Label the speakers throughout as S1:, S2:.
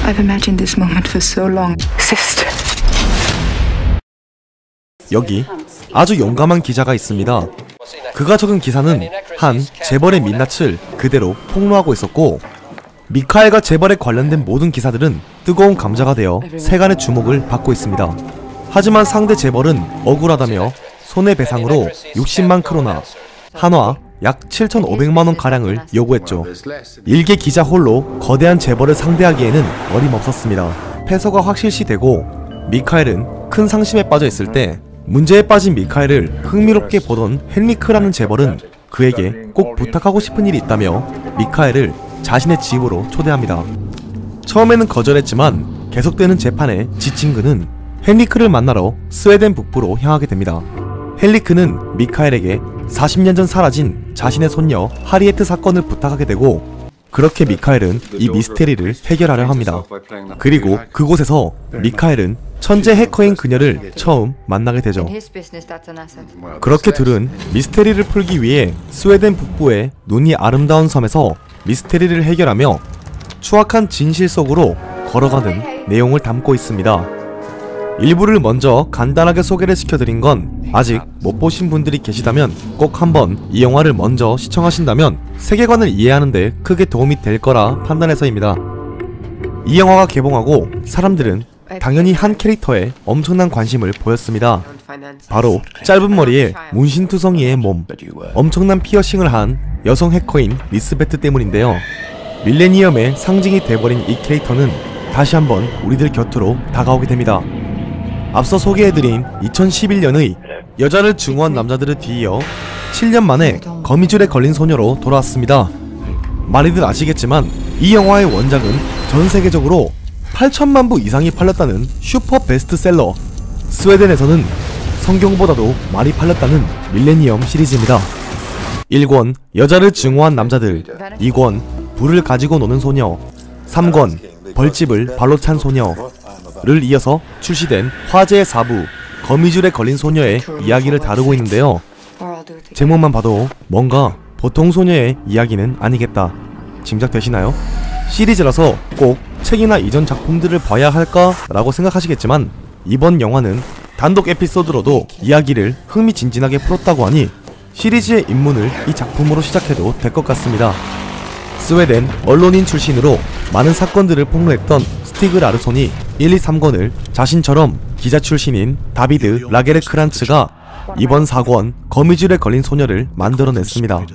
S1: I've imagined this moment for so long. Sister.
S2: 여기 아주 용감한 기자가 있습니다. 그가 적은 기사는 한 재벌의 민낯을 그대로 폭로하고 있었고, 미카엘과 재벌에 관련된 모든 기사들은 뜨거운 감자가 되어 세간의 주목을 받고 있습니다. 하지만 상대 재벌은 억울하다며 손해배상으로 60만 크로나, 한화 약 7,500만원 가량을 요구했죠. 일개 기자 홀로 거대한 재벌을 상대하기에는 어림없었습니다. 패소가 확실시되고 미카엘은 큰 상심에 빠져 있을 때, 문제에 빠진 미카엘을 흥미롭게 보던 헨리크라는 재벌은 그에게 꼭 부탁하고 싶은 일이 있다며 미카엘을 자신의 집으로 초대합니다. 처음에는 거절했지만 계속되는 재판에 지친 그는 헨리크를 만나러 스웨덴 북부로 향하게 됩니다. 헨리크는 미카엘에게 40년 전 사라진 자신의 손녀 하리에트 사건을 부탁하게 되고, 그렇게 미카엘은 이 미스테리를 해결하려 합니다. 그리고 그곳에서 미카엘은 천재 해커인 그녀를 처음 만나게 되죠. 그렇게 둘은 미스테리를 풀기 위해 스웨덴 북부의 눈이 아름다운 섬에서 미스테리를 해결하며 추악한 진실 속으로 걸어가는 내용을 담고 있습니다. 일부를 먼저 간단하게 소개를 시켜드린 건 아직 못 보신 분들이 계시다면 꼭 한번 이 영화를 먼저 시청하신다면 세계관을 이해하는데 크게 도움이 될 거라 판단해서입니다. 이 영화가 개봉하고 사람들은 당연히 한 캐릭터에 엄청난 관심을 보였습니다. 바로 짧은 머리에 문신투성이의 몸, 엄청난 피어싱을 한 여성 해커인 리스베트 때문인데요. 밀레니엄의 상징이 돼버린 이 캐릭터는 다시 한번 우리들 곁으로 다가오게 됩니다. 앞서 소개해드린 2011년의 여자를 증오한 남자들을 뒤이어 7년 만에 거미줄에 걸린 소녀로 돌아왔습니다. 많이들 아시겠지만 이 영화의 원작은 전 세계적으로 8천만 부 이상이 팔렸다는 슈퍼 베스트셀러, 스웨덴에서는 성경보다도 많이 팔렸다는 밀레니엄 시리즈입니다. 1권 여자를 증오한 남자들, 2권 불을 가지고 노는 소녀, 3권 벌집을 발로 찬 소녀를 이어서 출시된 화제의 4부 거미줄에 걸린 소녀의 이야기를 다루고 있는데요. 제목만 봐도 뭔가 보통 소녀의 이야기는 아니겠다 짐작되시나요? 시리즈라서 꼭 책이나 이전 작품들을 봐야 할까 라고 생각하시겠지만, 이번 영화는 단독 에피소드로도 이야기를 흥미진진하게 풀었다고 하니 시리즈의 입문을 이 작품으로 시작해도 될 것 같습니다. 스웨덴 언론인 출신으로 많은 사건들을 폭로했던 스티그 라르손이 1, 2, 3권을 자신처럼 기자 출신인 다비드 라게르크란츠가 이번 4권 거미줄에 걸린 소녀를 만들어냈습니다.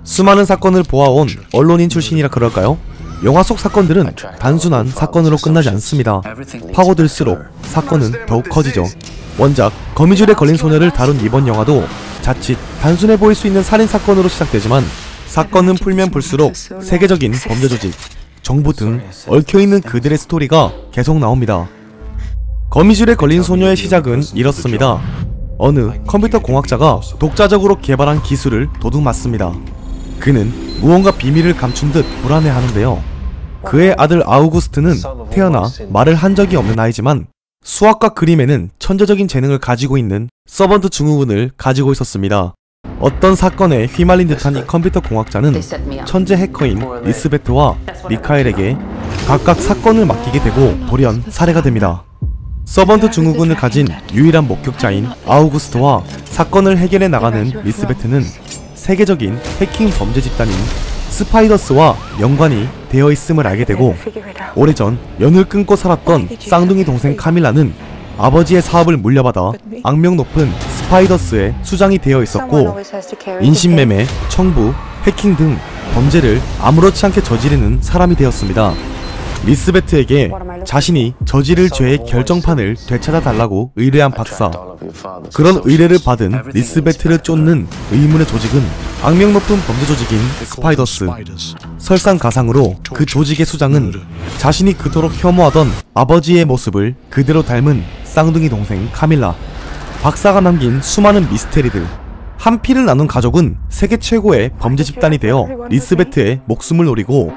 S2: 수많은 사건을 보아온 언론인 출신이라 그럴까요? 영화 속 사건들은 단순한 사건으로 끝나지 않습니다. 파고들수록 사건은 더욱 커지죠. 원작 거미줄에 걸린 소녀를 다룬 이번 영화도 자칫 단순해 보일 수 있는 살인사건으로 시작되지만, 사건은 풀면 풀수록 세계적인 범죄 조직, 정부 등 얽혀있는 그들의 스토리가 계속 나옵니다. 거미줄에 걸린 소녀의 시작은 이렇습니다. 어느 컴퓨터 공학자가 독자적으로 개발한 기술을 도둑맞습니다. 그는 무언가 비밀을 감춘 듯 불안해하는데요. 그의 아들 아우구스트는 태어나 말을 한 적이 없는 아이지만 수학과 그림에는 천재적인 재능을 가지고 있는 서번트 증후군을 가지고 있었습니다. 어떤 사건에 휘말린 듯한 이 컴퓨터 공학자는 천재 해커인 리스베트와 미카엘에게 각각 사건을 맡기게 되고 돌연 살해가 됩니다. 서번트 증후군을 가진 유일한 목격자인 아우구스트와 사건을 해결해 나가는 리스베트는 세계적인 해킹 범죄 집단인 스파이더스와 연관이 되어 있음을 알게 되고, 오래전 연을 끊고 살았던 쌍둥이 동생 카밀라는 아버지의 사업을 물려받아 악명 높은 스파이더스의 수장이 되어 있었고, 인신매매, 청부, 해킹 등 범죄를 아무렇지 않게 저지르는 사람이 되었습니다. 리스베트에게 자신이 저지를 죄의 결정판을 되찾아 달라고 의뢰한 박사. 그런 의뢰를 받은 리스베트를 쫓는 의문의 조직은 악명 높은 범죄 조직인 스파이더스. 설상가상으로 그 조직의 수장은 자신이 그토록 혐오하던 아버지의 모습을 그대로 닮은 쌍둥이 동생 카밀라. 박사가 남긴 수많은 미스테리들. 한 피를 나눈 가족은 세계 최고의 범죄 집단이 되어 리스베트의 목숨을 노리고,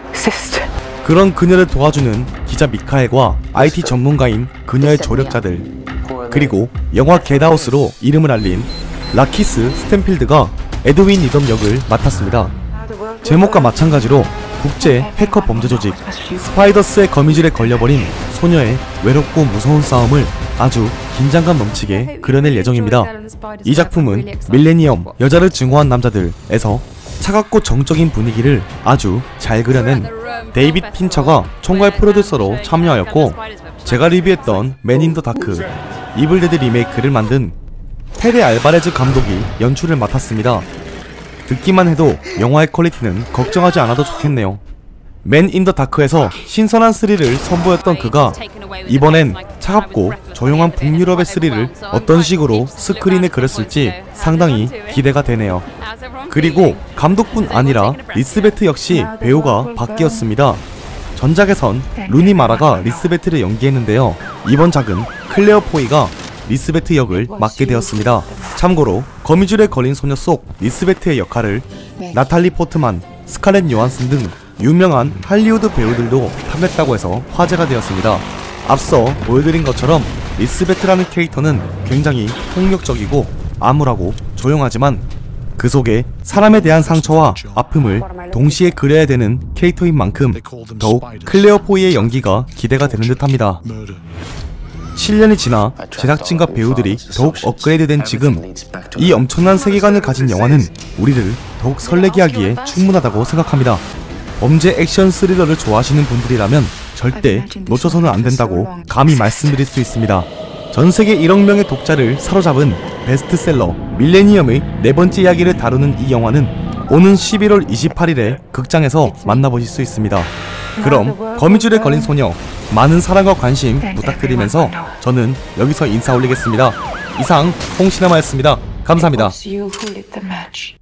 S2: 그런 그녀를 도와주는 기자 미카엘과 IT 전문가인 그녀의 조력자들, 그리고 영화 겟아웃으로 이름을 알린 라키스 스탠필드가 에드윈 리덤 역을 맡았습니다. 제목과 마찬가지로 국제 해커 범죄 조직 스파이더스의 거미줄에 걸려버린 소녀의 외롭고 무서운 싸움을 아주 긴장감 넘치게 그려낼 예정입니다. 이 작품은 밀레니엄 여자를 증오한 남자들에서 차갑고 정적인 분위기를 아주 잘 그려낸 데이빗 핀처가 총괄 프로듀서로 참여하였고, 제가 리뷰했던 맨 인 더 다크 이블 데드 리메이크를 만든 페데 알바레즈 감독이 연출을 맡았습니다. 듣기만 해도 영화의 퀄리티는 걱정하지 않아도 좋겠네요. 맨 인 더 다크에서 신선한 스릴을 선보였던 그가 이번엔 차갑고 조용한 북유럽의 스릴을 어떤 식으로 스크린에 그렸을지 상당히 기대가 되네요. 그리고 감독뿐 아니라 리스베트 역시 배우가 바뀌었습니다. 전작에선 루니 마라가 리스베트를 연기했는데요, 이번 작은 클레어 포이가 리스베트 역을 맡게 되었습니다. 참고로 거미줄에 걸린 소녀 속 리스베트의 역할을 나탈리 포트만, 스칼렛 요한슨 등 유명한 할리우드 배우들도 탐냈다고 해서 화제가 되었습니다. 앞서 보여드린 것처럼 리스베트라는 캐릭터는 굉장히 폭력적이고 암울하고 조용하지만 그 속에 사람에 대한 상처와 아픔을 동시에 그려야 되는 캐릭터인 만큼 더욱 클레어 포이의 연기가 기대가 되는 듯합니다. 7년이 지나 제작진과 배우들이 더욱 업그레이드된 지금 이 엄청난 세계관을 가진 영화는 우리를 더욱 설레게 하기에 충분하다고 생각합니다. 범죄 액션 스릴러를 좋아하시는 분들이라면 절대 놓쳐서는 안 된다고 감히 말씀드릴 수 있습니다. 전세계 1억 명의 독자를 사로잡은 베스트셀러 밀레니엄의 네 번째 이야기를 다루는 이 영화는 오는 11월 28일에 극장에서 만나보실 수 있습니다. 그럼 거미줄에 걸린 소녀 많은 사랑과 관심 부탁드리면서 저는 여기서 인사 올리겠습니다. 이상 홍시나마였습니다. 감사합니다.
S1: It was you who lit the match.